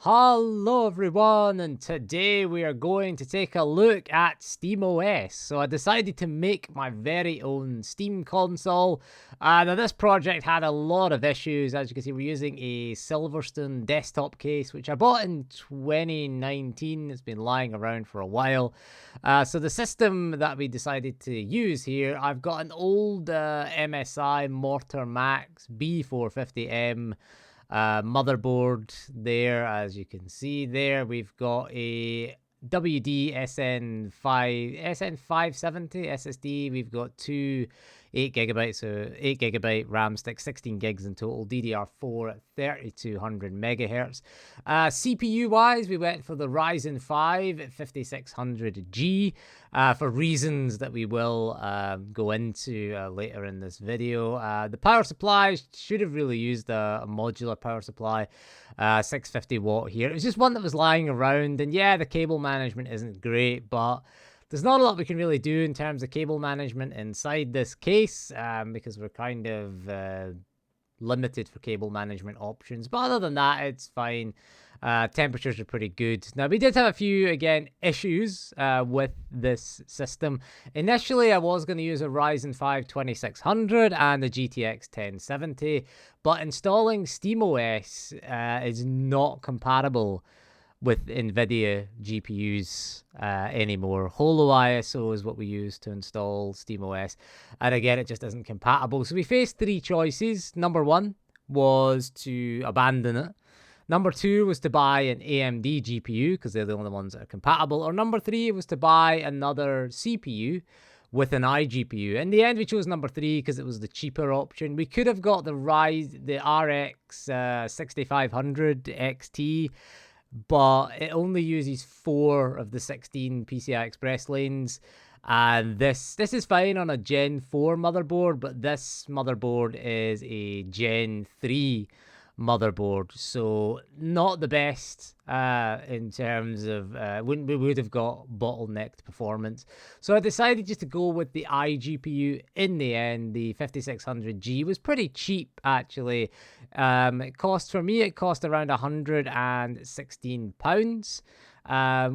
Hello everyone, and today we are going to take a look at SteamOS. So I decided to make my very own Steam console. Now this project had a lot of issues. As you can see, we're using a Silverstone desktop case, which I bought in 2019. It's been lying around for a while. So the system that we decided to use here, I've got an old MSI Mortar Max B450M motherboard there. As you can see there, we've got a WD SN570 SSD. We've got two 8GB, so 8GB RAM sticks, 16 gigs in total, DDR4 at 3200 megahertz. CPU wise, we went for the Ryzen 5 at 5600G for reasons that we will go into later in this video. The power supply should have really used a modular power supply, 650 watt here. It was just one that was lying around, and yeah, the cable management isn't great, but there's not a lot we can really do in terms of cable management inside this case because we're kind of limited for cable management options. But other than that, it's fine. Temperatures are pretty good. Now, we did have a few, again, issues with this system. Initially, I was going to use a Ryzen 5 2600 and a GTX 1070, but installing SteamOS is not compatible with NVIDIA GPUs anymore. Holo ISO is what we use to install SteamOS. And again, it just isn't compatible. So we faced three choices. Number one was to abandon it. Number two was to buy an AMD GPU because they're the only ones that are compatible. Or number three was to buy another CPU with an iGPU. In the end, we chose number three because it was the cheaper option. We could have got the RX 6500 XT, but it only uses 4 of the 16 PCI Express lanes. And this is fine on a Gen 4 motherboard, but this motherboard is a Gen 3 motherboard, so not the best in terms of we would have got bottlenecked performance. So I decided just to go with the iGPU in the end. The 5600G was pretty cheap actually. It cost around £116.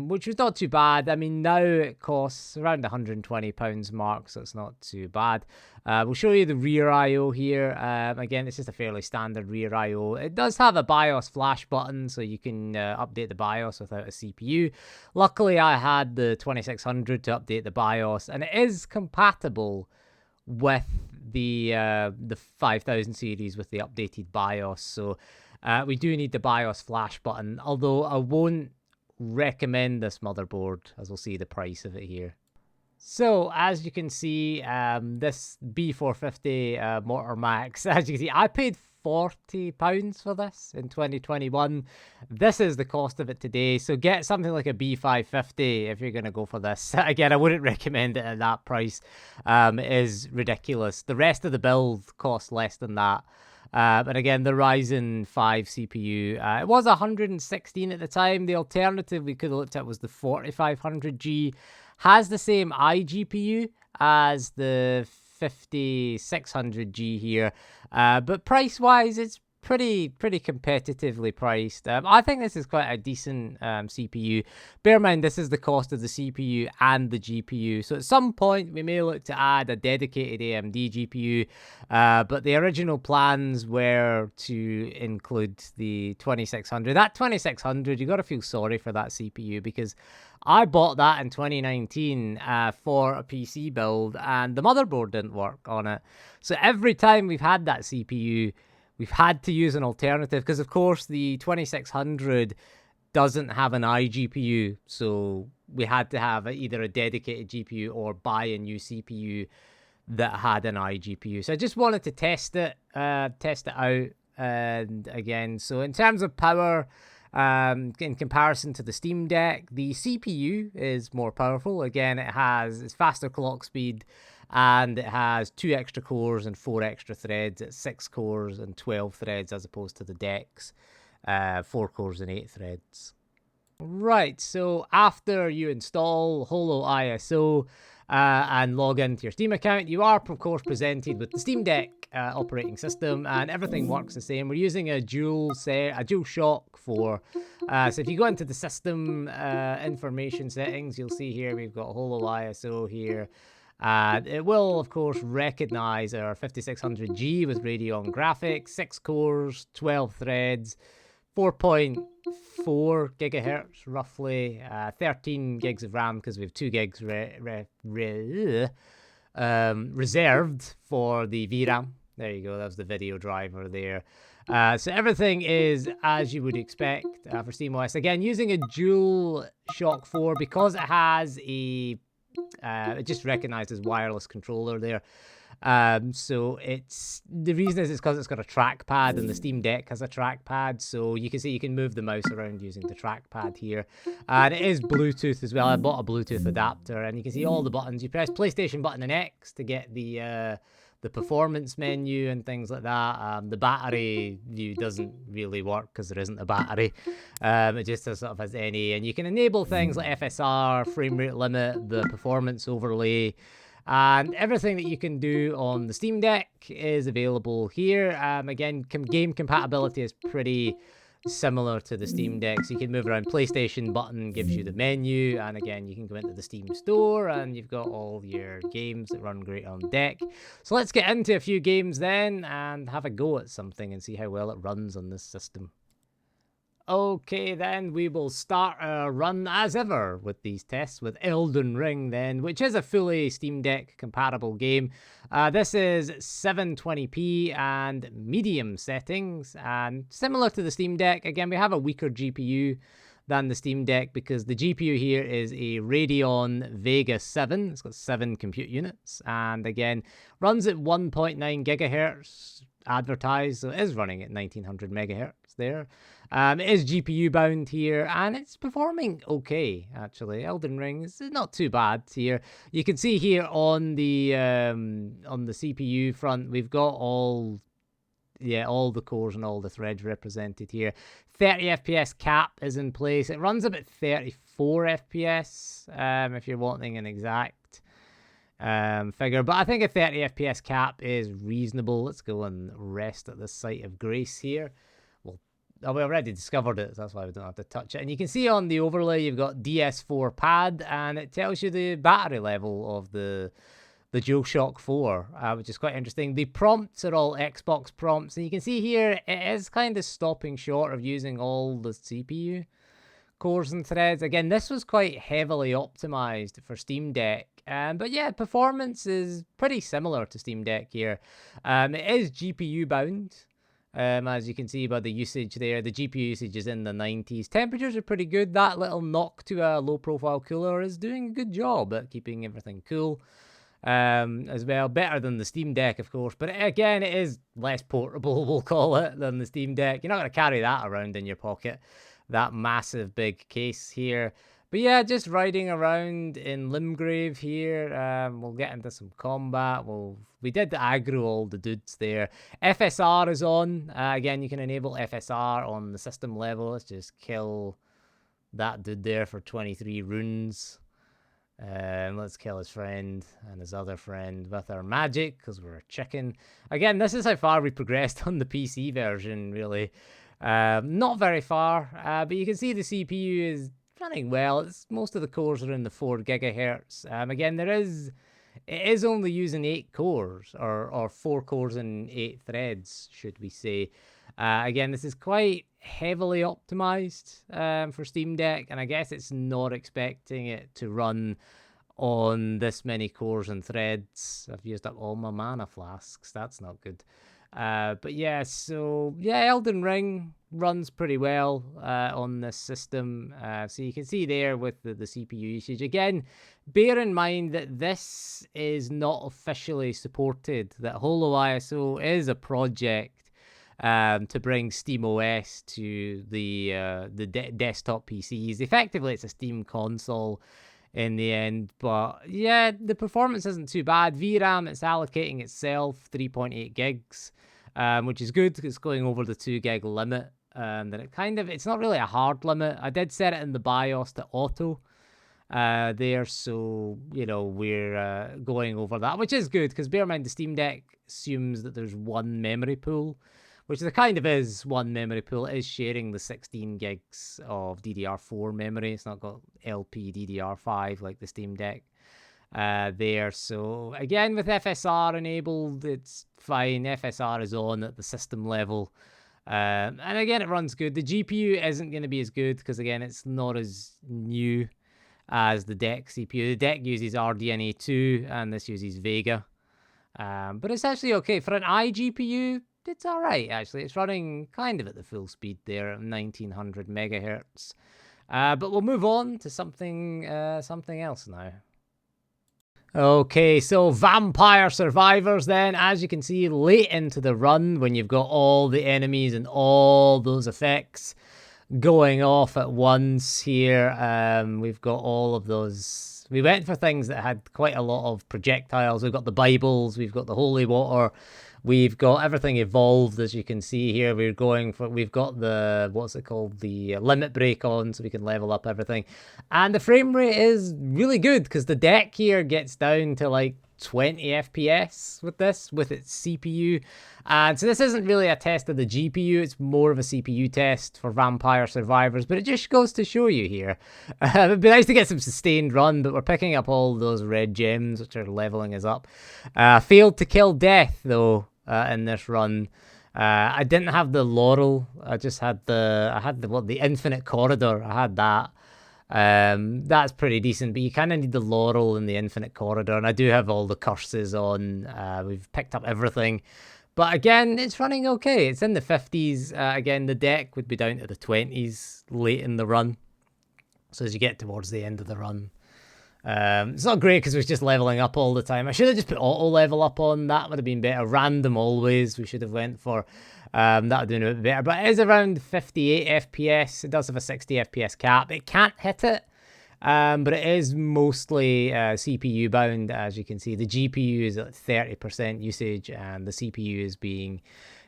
Which was not too bad. I mean, now it costs around £120 mark, so it's not too bad. We'll show you the rear I/O here. Again, it's just a fairly standard rear I/O. It does have a BIOS flash button, so you can update the BIOS without a CPU. Luckily, I had the 2600 to update the BIOS, and it is compatible with the 5000 series with the updated BIOS. So we do need the BIOS flash button, although I won't recommend this motherboard, as we'll see the price of it here. So as you can see, this B450 Mortar Max, as you can see, I paid £40 for this in 2021. This is the cost of it today. So get something like a B550 if you're going to go for this. Again, I wouldn't recommend it at that price. It is ridiculous. The rest of the build costs less than that. But again, the Ryzen 5 CPU, it was 116 at the time. The alternative we could have looked at was the 4500G. Has the same iGPU as the 5600G here. But price-wise, it's pretty competitively priced. I think this is quite a decent CPU. Bear in mind, this is the cost of the CPU and the GPU. So at some point, we may look to add a dedicated AMD GPU. But the original plans were to include the 2600. That 2600, you got to feel sorry for that CPU because I bought that in 2019 for a PC build, and the motherboard didn't work on it. So every time we've had that CPU, we've had to use an alternative because, of course, the 2600 doesn't have an iGPU. So we had to have either a dedicated GPU or buy a new CPU that had an iGPU. So I just wanted to test it out. And again, so in terms of power, in comparison to the Steam Deck, the CPU is more powerful. Again, it's faster clock speed, and it has 2 extra cores and 4 extra threads. It's 6 cores and 12 threads as opposed to the Deck's 4 cores and 8 threads. Right, so after you install Holo ISO, and log into your Steam account, you are, of course, presented with the Steam Deck operating system, and everything works the same. We're using a dual shock 4. So if you go into the system information settings, you'll see here we've got Holo ISO here. It will, of course, recognize our 5600G with Radeon graphics, 6 cores, 12 threads, 4.4 gigahertz roughly, 13 gigs of RAM because we have 2 gigs reserved for the VRAM. There you go, that's the video driver there. So everything is as you would expect for SteamOS. Again, using a dual shock 4 because it has a it just recognizes wireless controller there. So the reason is because it's got a trackpad, and the Steam Deck has a trackpad, so you can see you can move the mouse around using the trackpad here. And it is Bluetooth as well. I bought a Bluetooth adapter, and you can see all the buttons. You press PlayStation button and X to get the performance menu and things like that. The battery view doesn't really work because there isn't a battery. It just sort of has any, and you can enable things like FSR, frame rate limit, the performance overlay, and everything that you can do on the Steam Deck is available here. Again, game compatibility is pretty similar to the Steam Deck, so you can move around. PlayStation button gives you the menu, and again you can go into the Steam store and you've got all your games that run great on deck. So let's get into a few games then and have a go at something and see how well it runs on this system. Okay, then we will start our run as ever with these tests with Elden Ring then, which is a fully Steam Deck compatible game. This is 720p and medium settings, and similar to the Steam Deck, again we have a weaker GPU than the Steam Deck because the GPU here is a Radeon Vega 7. It's got 7 compute units, and again runs at 1.9 gigahertz advertised, so it is running at 1900 megahertz there. It is GPU bound here, and it's performing okay, actually. Elden Ring is not too bad here. You can see here on the CPU front, we've got all the cores and all the threads represented here. 30 FPS cap is in place. It runs about 34 FPS, if you're wanting an exact figure, but I think a 30 FPS cap is reasonable. Let's go and rest at the site of grace here. We already discovered it, so that's why we don't have to touch it. And you can see on the overlay, you've got DS4 pad, and it tells you the battery level of the DualShock 4, which is quite interesting. The prompts are all Xbox prompts, and you can see here, it is kind of stopping short of using all the CPU cores and threads. Again, this was quite heavily optimized for Steam Deck, but yeah, performance is pretty similar to Steam Deck here. It is GPU bound. As you can see by the usage there, the GPU usage is in the 90s. Temperatures are pretty good. That little knock to a low-profile cooler is doing a good job at keeping everything cool as well. Better than the Steam Deck, of course. But again, it is less portable, we'll call it, than the Steam Deck. You're not going to carry that around in your pocket, that massive big case here. But yeah, just riding around in Limgrave here. We'll get into some combat. We did aggro all the dudes there. FSR is on. Again, you can enable FSR on the system level. Let's just kill that dude there for 23 runes. Let's kill his friend and his other friend with our magic, because we're a chicken. Again, this is how far we progressed on the PC version, really. Not very far, but you can see the CPU is running well. Most of the cores are in the 4 gigahertz. Again, it is only using 8 cores, or 4 cores and 8 threads, should we say. Again, this is quite heavily optimized for Steam Deck, and I guess it's not expecting it to run on this many cores and threads. I've used up all my mana flasks. That's not good. But yeah, so yeah, Elden Ring runs pretty well on this system. So you can see there with the CPU usage. Again, bear in mind that this is not officially supported, that Holo ISO is a project to bring SteamOS to the desktop PCs. Effectively, it's a Steam console in the end, but yeah, the performance isn't too bad. VRAM, it's allocating itself 3.8 gigs, which is good. It's going over the 2 gig limit. Then it's not really a hard limit. I did set it in the BIOS to auto, there. So, you know, we're going over that, which is good because bear in mind the Steam Deck assumes that there's one memory pool, which there kind of is one memory pool. It is sharing the 16 gigs of DDR4 memory. It's not got LP DDR5 like the Steam Deck there. So again, with FSR enabled, it's fine. FSR is on at the system level. And again, it runs good. The GPU isn't going to be as good because, again, it's not as new as the deck CPU. The deck uses RDNA 2 and this uses Vega. But it's actually okay. For an iGPU, it's all right, actually. It's running kind of at the full speed there at 1900 megahertz. But we'll move on to something else now. Okay, so Vampire Survivors then, as you can see, late into the run when you've got all the enemies and all those effects going off at once here. We've got all of those. We went for things that had quite a lot of projectiles. We've got the Bibles, we've got the holy water, we've got everything evolved, as you can see here. We've got the, what's it called, the limit break on, so we can level up everything. And the frame rate is really good, because the deck here gets down to like 20 FPS with this, with its CPU. And so this isn't really a test of the GPU, it's more of a CPU test for Vampire Survivors, but it just goes to show you here. It'd be nice to get some sustained run, but we're picking up all those red gems, which are leveling us up. Failed to kill death, though, in this run. I didn't have the laurel, I had the infinite corridor, I had that. That's pretty decent, but you kind of need the laurel and the infinite corridor, and I do have all the curses on. We've picked up everything, but again, it's running okay. It's in the 50s. Again, the deck would be down to the 20s late in the run, so as you get towards the end of the run, it's not great because we're just leveling up all the time. I should have just put auto level up on. That would have been better. Random always we should have went for. That would have been a bit better, but it is around 58 FPS. It does have a 60 FPS cap. It can't hit it, but it is mostly CPU bound, as you can see. The GPU is at 30% usage, and the CPU is being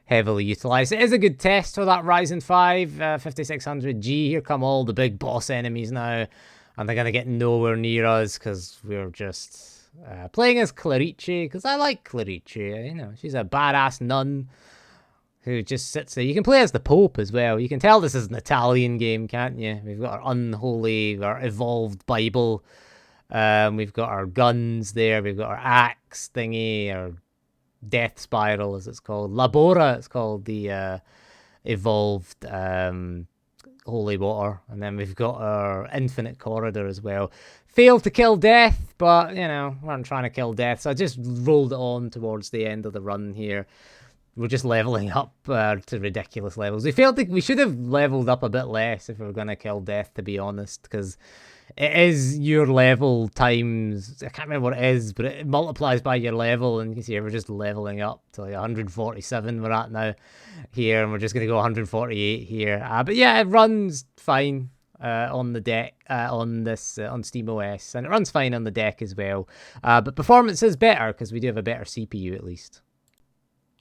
heavily utilized. It is a good test for that Ryzen 5 5600G. Here come all the big boss enemies now, and they're going to get nowhere near us because we're just playing as Clarice, because I like Clarice. You know, she's a badass nun who just sits there. You can play as the Pope as well. You can tell this is an Italian game, can't you? We've got our unholy, our evolved Bible. We've got our guns there. We've got our axe thingy, our death spiral, as it's called. Labora, it's called, the evolved holy water. And then we've got our infinite corridor as well. Failed to kill death, but, you know, we weren't trying to kill death. So I just rolled it on towards the end of the run here. We're just leveling up to ridiculous levels. We should have leveled up a bit less if we were going to kill death, to be honest, because it is your level times, I can't remember what it is, but it multiplies by your level, and you can see we're just leveling up to like 147 we're at now here, and we're just going to go 148 here. But yeah, it runs fine on the deck, on SteamOS, and it runs fine on the deck as well. But performance is better because we do have a better CPU at least.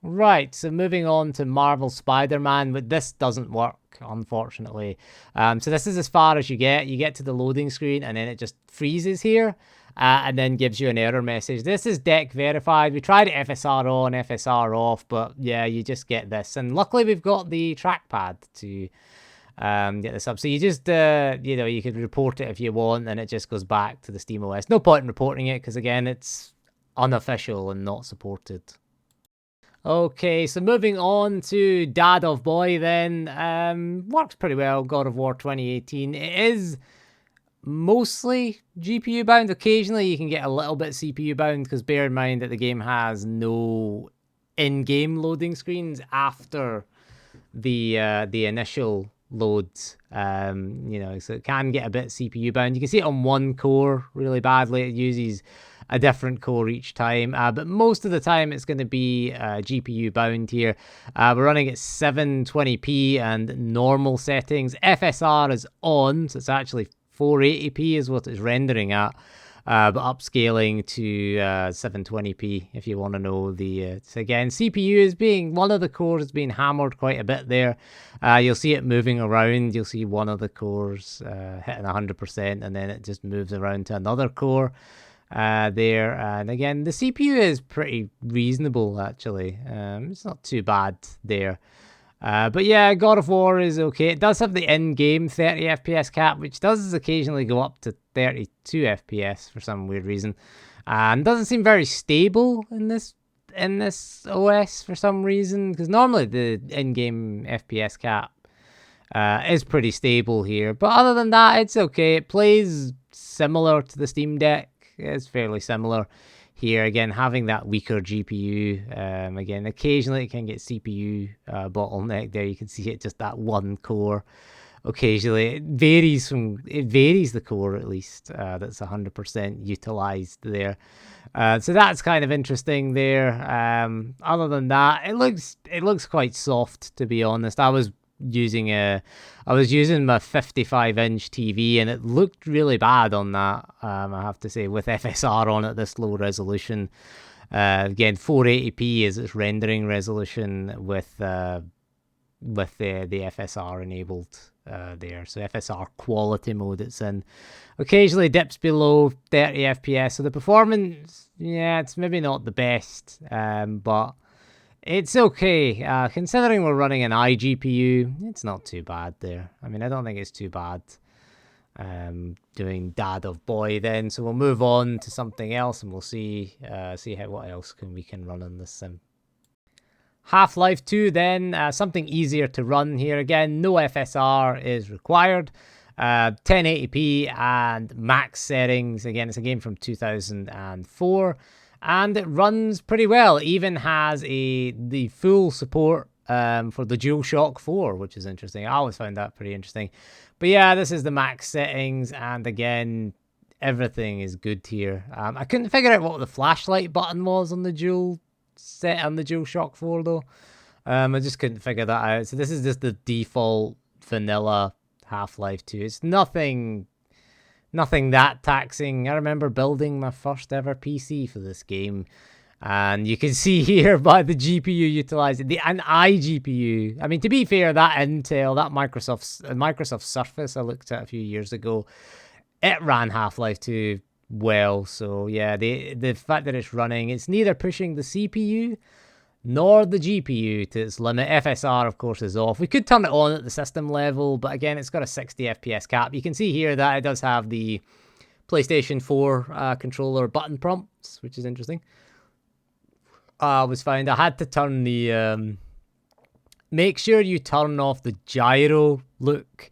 Right, so moving on to Marvel Spider-Man, but this doesn't work, unfortunately. So this is as far as you get. You get to the loading screen, and then it just freezes here, and then gives you an error message. This is deck verified. We tried FSR on, FSR off, but yeah, you just get this. And luckily, we've got the trackpad to get this up. So you just, you know, you could report it if you want, and it just goes back to the SteamOS. No point in reporting it, because again, it's unofficial and not supported. Okay, so moving on to Dad of Boy then. Works pretty well, God of War 2018. It is mostly GPU bound. Occasionally you can get a little bit CPU bound, because bear in mind that the game has no in-game loading screens after the initial loads. You know, so it can get a bit CPU bound. You can see it on one core really badly. It uses a different core each time, but most of the time it's going to be GPU bound here. We're running at 720p and normal settings. FSR is on, so it's actually 480p is what it's rendering at. but upscaling to 720p if you want to know the. So again, CPU is being one of the cores is being hammered quite a bit there. You'll see it moving around. You'll see one of the cores hitting 100%, and then it just moves around to another core there. And again, the CPU is pretty reasonable actually. It's not too bad there. But yeah, God of War is okay. It does have the in-game 30 FPS cap, which does occasionally go up to 32 FPS for some weird reason, and doesn't seem very stable in this OS for some reason. Because normally the in-game FPS cap is pretty stable here, but other than that, it's okay. It plays similar to the Steam Deck. It's fairly similar. Here again, having that weaker GPU, again, occasionally it can get CPU bottleneck there. You can see it just that one core. Occasionally, it varies the core at least. That's 100% utilized there. So that's kind of interesting there. Other than that, it looks quite soft, to be honest. I was using my 55-inch TV, and it looked really bad on that. I have to say, with FSR on it, this low resolution. Again, 480p is its rendering resolution with the FSR enabled there. So FSR quality mode it's in. Occasionally dips below 30 FPS. So the performance, yeah, it's maybe not the best, but it's okay. Considering we're running an iGPU, it's not too bad there. I mean, I don't think it's too bad. Doing Dad of Boy then. So we'll move on to something else, and we'll see what else we can run on this sim. Half-Life 2 then, something easier to run here. Again, no FSR is required. 1080p and max settings. Again, it's a game from 2004. And it runs pretty well. It even has the full support for the DualShock 4, which is interesting. I always found that pretty interesting. But yeah, this is the max settings, and again, everything is good here. I couldn't figure out what the flashlight button was on the DualShock 4 though. I just couldn't figure that out. So this is just the default vanilla Half-Life 2. It's nothing that taxing. I remember building my first ever PC for this game, and you can see here by the GPU utilizing an iGPU. I mean, to be fair, that Intel, that Microsoft Surface I looked at a few years ago, it ran Half-Life 2 well. So yeah, the fact that it's running, it's neither pushing the CPU nor the GPU to its limit. FSR, of course, is off. We could turn it on at the system level, but again, it's got a 60 FPS cap. You can see here that it does have the PlayStation 4 controller button prompts, which is interesting. I had to turn the... make sure you turn off the gyro look,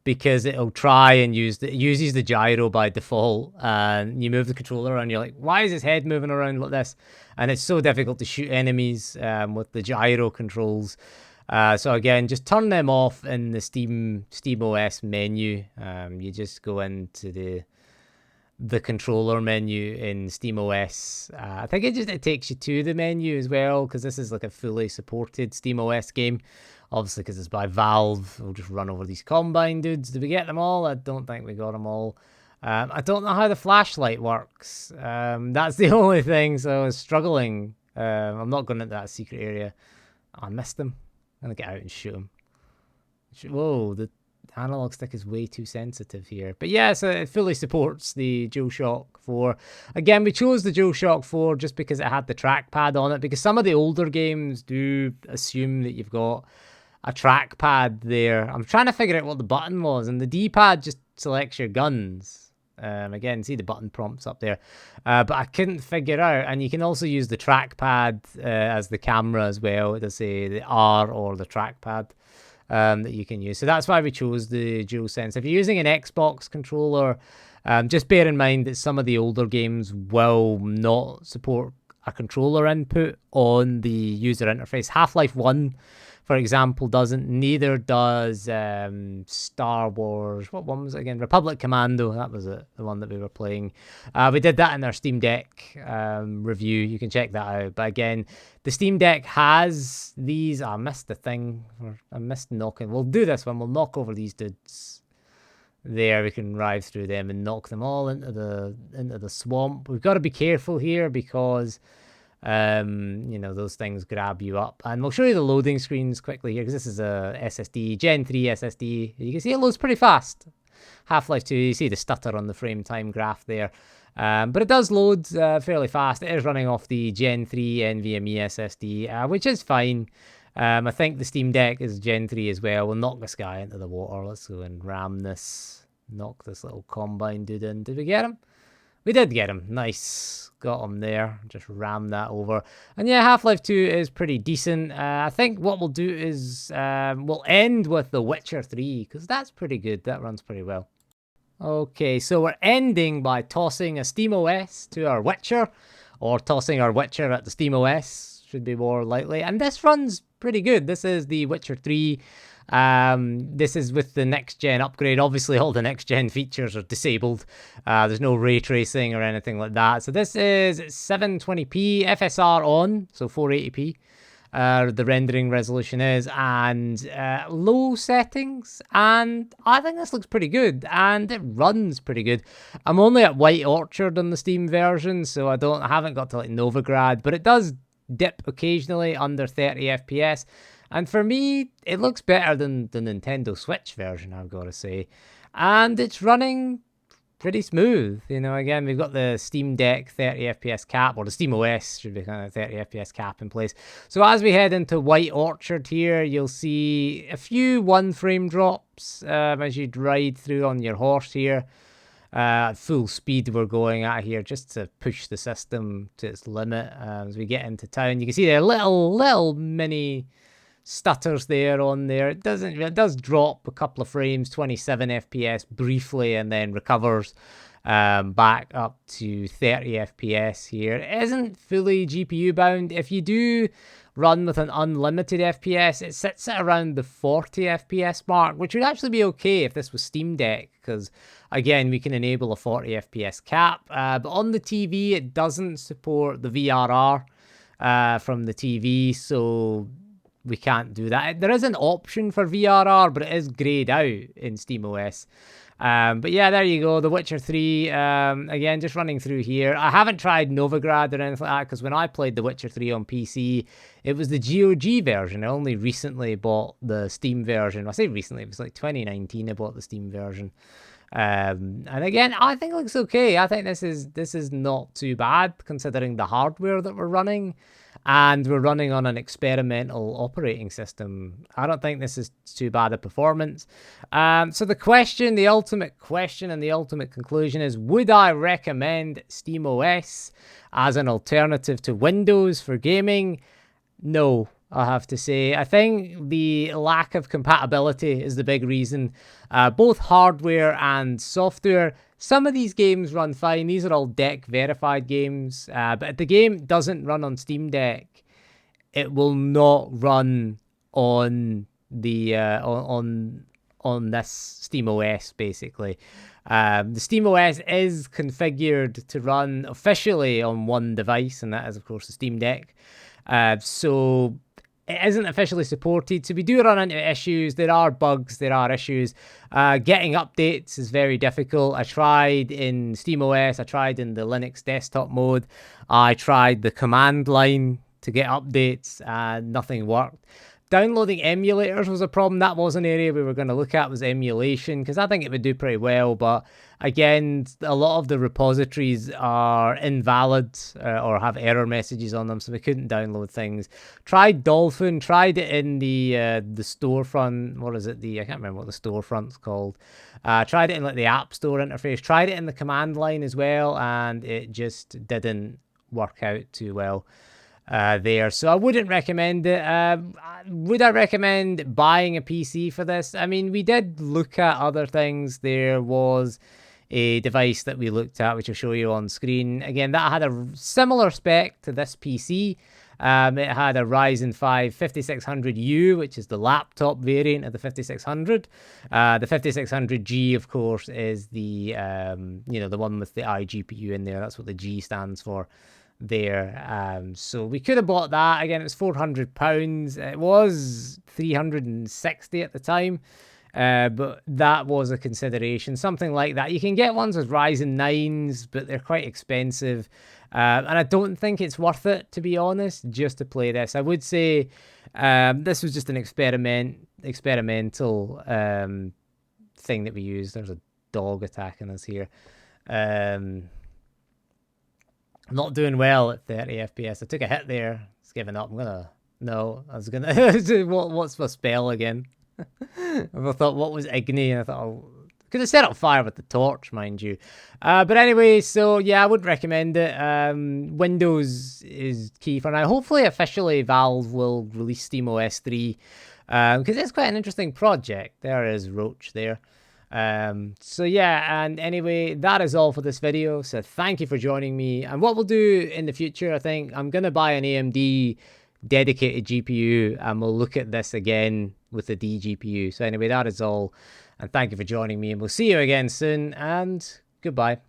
because it'll try and it uses the gyro by default, and you move the controller around, you're like, why is his head moving around like this? And it's so difficult to shoot enemies with the gyro controls. So again, just turn them off in the Steam OS menu. You just go into the controller menu in Steam OS. I think it takes you to the menu as well, because this is like a fully supported Steam OS game. Obviously, because it's by Valve, we'll just run over these Combine dudes. Did we get them all? I don't think we got them all. I don't know how the flashlight works. That's the only thing, so I was struggling. I'm not going into that secret area. Oh, I missed him. I'm going to get out and shoot him. Whoa, the analog stick is way too sensitive here. But yeah, so it fully supports the DualShock 4. Again, we chose the DualShock 4 just because it had the trackpad on it, because some of the older games do assume that you've got a trackpad there. I'm trying to figure out what the button was, and the D-pad just selects your guns. Again, see the button prompts up there, but I couldn't figure out. And you can also use the trackpad as the camera as well. It does say the R or the trackpad that you can use. So that's why we chose the DualSense. If you're using an Xbox controller, just bear in mind that some of the older games will not support a controller input on the user interface. Half-Life 1, for example, doesn't. Neither does Star Wars. What one was it again? Republic Commando. That was it, the one that we were playing. We did that in our Steam Deck review. You can check that out. But again, the Steam Deck has these. I missed the thing. I missed knocking. We'll do this one. We'll knock over these dudes. There, we can ride through them and knock them all into the swamp. We've got to be careful here because you know, those things grab you up. And we'll show you the loading screens quickly here because this is a SSD, Gen 3 SSD. You can see it loads pretty fast. Half-Life 2, you see the stutter on the frame time graph there. But it does load fairly fast. It is running off the Gen 3 NVMe SSD, which is fine. I think the Steam Deck is Gen 3 as well. We'll knock this guy into the water. Let's go and ram this. Knock this little combine dude in. Did we get him? We did get him. Nice. Got him there. Just ram that over. And yeah, Half-Life 2 is pretty decent. I think what we'll do is we'll end with The Witcher 3 because that's pretty good. That runs pretty well. Okay, so we're ending by tossing a SteamOS to our Witcher, or tossing our Witcher at the SteamOS, should be more likely. And this runs pretty good. This is the Witcher 3. This is with the next gen upgrade. Obviously, all the next gen features are disabled. There's no ray tracing or anything like that. So this is 720p, FSR on, so 480p. The rendering resolution is, and low settings, and I think this looks pretty good, and it runs pretty good. I'm only at White Orchard on the Steam version, so I haven't got to like Novigrad, but it does dip occasionally under 30 FPS, and for me, it looks better than the Nintendo Switch version, I've got to say, and it's running pretty smooth. You know, again, we've got the Steam Deck 30 FPS cap, or the SteamOS should be kind of 30 FPS cap in place. So as we head into White Orchard here, you'll see a few one frame drops as you ride through on your horse here. Full speed we're going at here just to push the system to its limit. As we get into town, you can see there little mini stutters there on there. It does drop a couple of frames, 27 FPS briefly, and then recovers back up to 30 FPS here. It isn't fully GPU bound. If you do run with an unlimited FPS, it sits at around the 40 FPS mark, which would actually be okay if this was Steam Deck, because again, we can enable a 40 FPS cap, but on the TV, it doesn't support the VRR from the TV, so we can't do that. There is an option for VRR, but it is grayed out in SteamOS. But yeah, there you go. The Witcher 3, again, just running through here. I haven't tried Novigrad or anything like that, because when I played The Witcher 3 on PC, it was the GOG version. I only recently bought the Steam version. I say recently, it was like 2019 I bought the Steam version. And again, I think it looks okay. I think this is not too bad, considering the hardware that we're running. And we're running on an experimental operating system. I don't think this is too bad a performance. So the ultimate question and the ultimate conclusion is, would I recommend SteamOS as an alternative to Windows for gaming? No, I have to say. I think the lack of compatibility is the big reason. Both hardware and software. Some of these games run fine. These are all deck verified games. But if the game doesn't run on Steam Deck, it will not run on the on this SteamOS basically. The SteamOS is configured to run officially on one device, and that is of course the Steam Deck. So it isn't officially supported, so we do run into issues. There are bugs, there are issues. Getting updates is very difficult. I tried in SteamOS, I tried in the Linux desktop mode, I tried the command line to get updates, and nothing worked. Downloading emulators was a problem. That was an area we were going to look at, was emulation, because I think it would do pretty well, but again, a lot of the repositories are invalid or have error messages on them, so we couldn't download things. Tried Dolphin, tried it in the storefront. What is it? I can't remember what the storefront's called. Tried it in like the App Store interface. Tried it in the command line as well, and it just didn't work out too well there. So I wouldn't recommend it. Would I recommend buying a PC for this? I mean, we did look at other things. There was a device that we looked at, which I'll show you on screen. Again, that had a similar spec to this PC. It had a Ryzen 5 5600U, which is the laptop variant of the 5600. The 5600G, of course, is the the one with the iGPU in there. That's what the G stands for there. So we could have bought that. Again, it was £400. It was 360 at the time. But that was a consideration, something like that. You can get ones with Ryzen 9s, but they're quite expensive. And I don't think it's worth it, to be honest, just to play this. I would say this was just an experimental thing that we used. There's a dog attacking us here. I'm not doing well at 30 FPS. I took a hit there. It's giving up. I was gonna. What's my spell again? I thought, what was Igni? And I thought, oh, could have set up fire with the torch, mind you. But anyway, so yeah, I would recommend it. Windows is key for now. Hopefully, officially, Valve will release SteamOS 3 because it's quite an interesting project. There is Roach there. So yeah, and anyway, that is all for this video. So thank you for joining me. And what we'll do in the future, I think I'm gonna buy an AMD dedicated GPU and we'll look at this again with the DGPU. So anyway, that is all, and thank you for joining me, and we'll see you again soon, and goodbye.